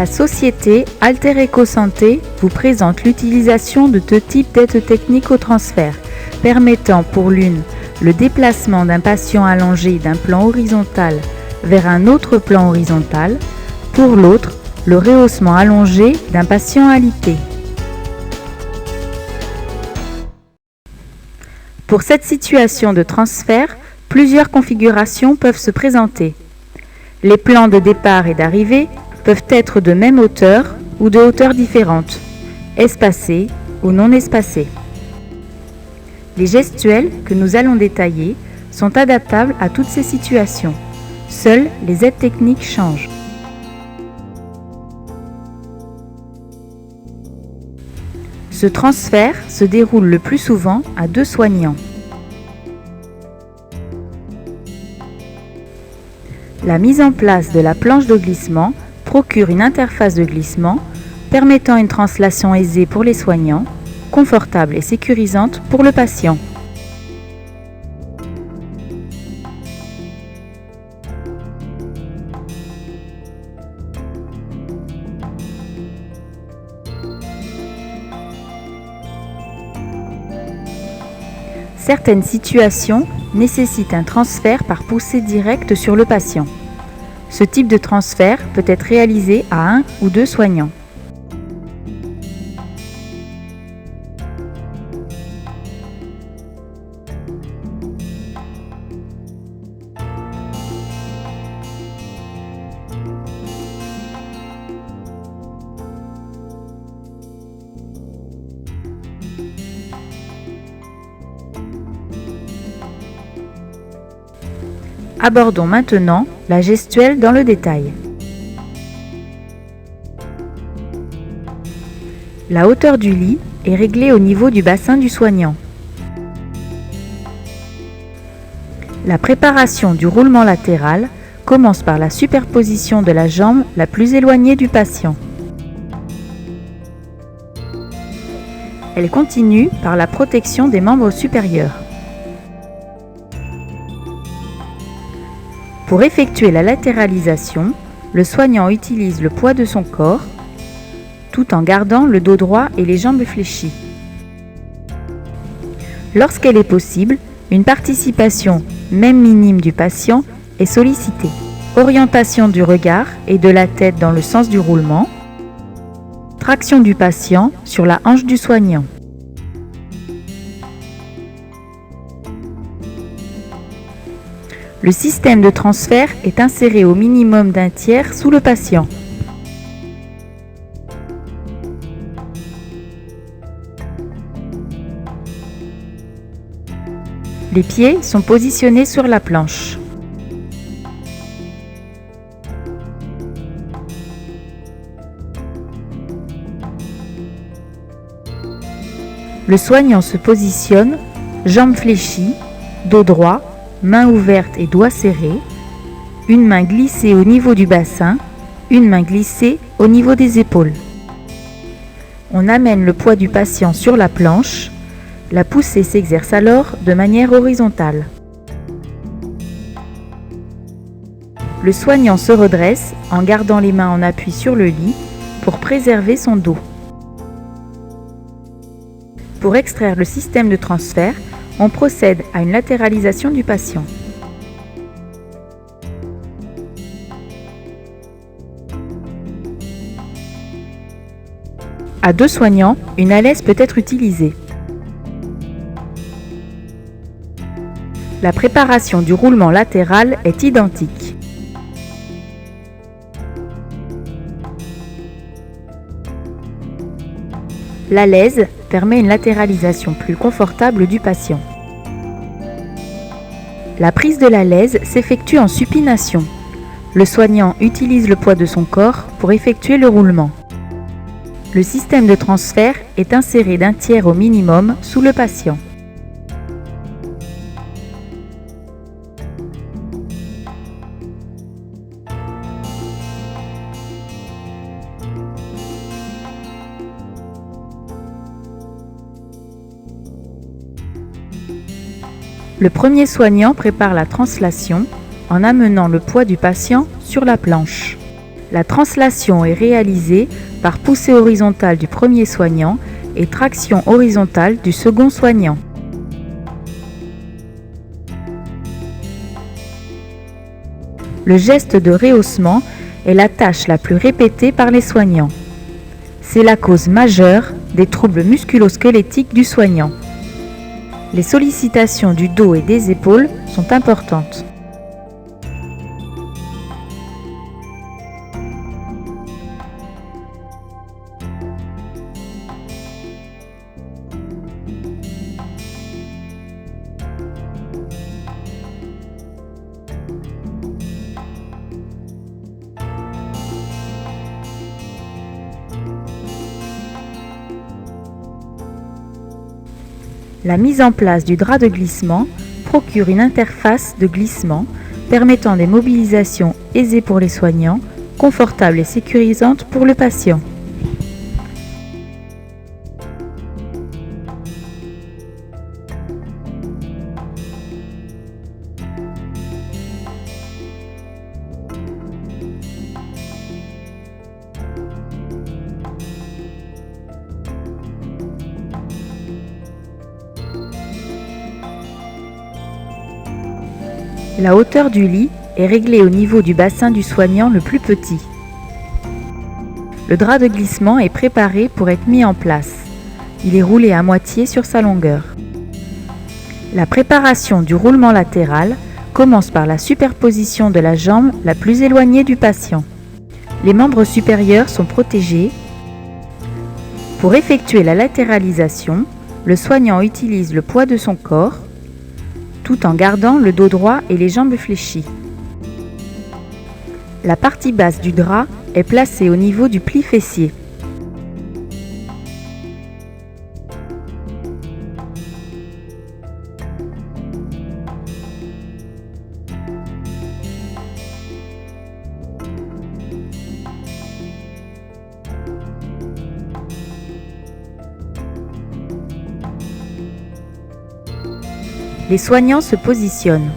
La société Alter Eco Santé vous présente l'utilisation de deux types d'aides techniques au transfert, permettant pour l'une le déplacement d'un patient allongé d'un plan horizontal vers un autre plan horizontal, pour l'autre le rehaussement allongé d'un patient alité. Pour cette situation de transfert, plusieurs configurations peuvent se présenter. Les plans de départ et d'arrivée peuvent être de même hauteur ou de hauteurs différentes, espacés ou non espacés. Les gestuels que nous allons détailler sont adaptables à toutes ces situations. Seules les aides techniques changent. Ce transfert se déroule le plus souvent à deux soignants. La mise en place de la planche de glissement procure une interface de glissement permettant une translation aisée pour les soignants, confortable et sécurisante pour le patient. Certaines situations nécessitent un transfert par poussée directe sur le patient. Ce type de transfert peut être réalisé à un ou deux soignants. Abordons maintenant la gestuelle dans le détail. La hauteur du lit est réglée au niveau du bassin du soignant. La préparation du roulement latéral commence par la superposition de la jambe la plus éloignée du patient. Elle continue par la protection des membres supérieurs. Pour effectuer la latéralisation, le soignant utilise le poids de son corps, tout en gardant le dos droit et les jambes fléchies. Lorsqu'elle est possible, une participation, même minime, du patient est sollicitée. Orientation du regard et de la tête dans le sens du roulement. Traction du patient sur la hanche du soignant. Le système de transfert est inséré au minimum d'un tiers sous le patient. Les pieds sont positionnés sur la planche. Le soignant se positionne, jambes fléchies, dos droit, main ouverte et doigts serrés, une main glissée au niveau du bassin, une main glissée au niveau des épaules. On amène le poids du patient sur la planche. La poussée s'exerce alors de manière horizontale. Le soignant se redresse en gardant les mains en appui sur le lit pour préserver son dos. Pour extraire le système de transfert, on procède à une latéralisation du patient. À deux soignants, une alaise peut être utilisée. La préparation du roulement latéral est identique. L'alaise permet une latéralisation plus confortable du patient. La prise de l'alaise s'effectue en supination. Le soignant utilise le poids de son corps pour effectuer le roulement. Le système de transfert est inséré d'un tiers au minimum sous le patient. Le premier soignant prépare la translation en amenant le poids du patient sur la planche. La translation est réalisée par poussée horizontale du premier soignant et traction horizontale du second soignant. Le geste de rehaussement est la tâche la plus répétée par les soignants. C'est la cause majeure des troubles musculo-squelettiques du soignant. Les sollicitations du dos et des épaules sont importantes. La mise en place du drap de glissement procure une interface de glissement permettant des mobilisations aisées pour les soignants, confortables et sécurisantes pour le patient. La hauteur du lit est réglée au niveau du bassin du soignant le plus petit. Le drap de glissement est préparé pour être mis en place. Il est roulé à moitié sur sa longueur. La préparation du roulement latéral commence par la superposition de la jambe la plus éloignée du patient. Les membres supérieurs sont protégés. Pour effectuer la latéralisation, le soignant utilise le poids de son corps, tout en gardant le dos droit et les jambes fléchies. La partie basse du drap est placée au niveau du pli fessier. Les soignants se positionnent.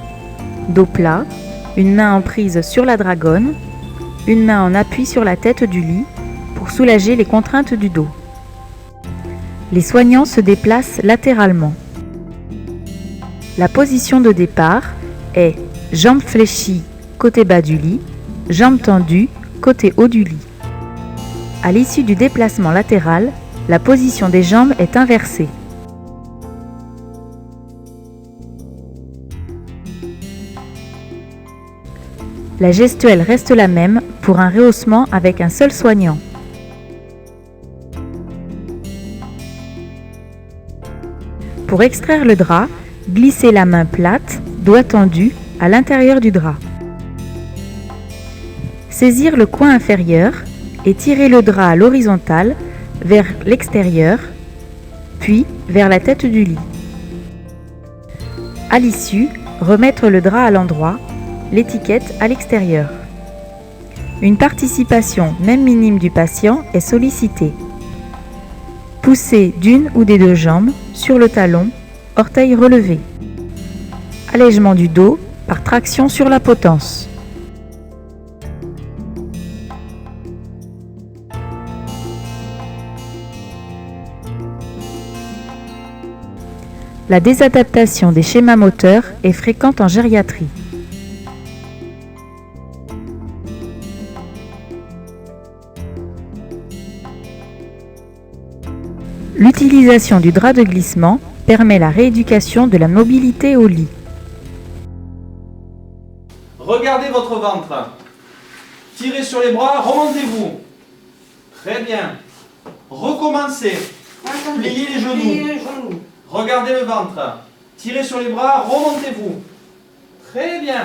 Dos plat, une main en prise sur la dragonne, une main en appui sur la tête du lit pour soulager les contraintes du dos. Les soignants se déplacent latéralement. La position de départ est jambes fléchies côté bas du lit, jambes tendues côté haut du lit. À l'issue du déplacement latéral, la position des jambes est inversée. La gestuelle reste la même pour un rehaussement avec un seul soignant. Pour extraire le drap, glissez la main plate, doigt tendu, à l'intérieur du drap. Saisir le coin inférieur et tirer le drap à l'horizontale vers l'extérieur, puis vers la tête du lit. À l'issue, remettre le drap à l'endroit, l'étiquette à l'extérieur. Une participation, même minime, du patient est sollicitée. Poussée d'une ou des deux jambes sur le talon, orteil relevé. Allègement du dos par traction sur la potence. La désadaptation des schémas moteurs est fréquente en gériatrie. L'utilisation du drap de glissement permet la rééducation de la mobilité au lit. Regardez votre ventre. Tirez sur les bras, remontez-vous. Très bien. Recommencez. Pliez les genoux. Regardez le ventre. Tirez sur les bras, remontez-vous. Très bien.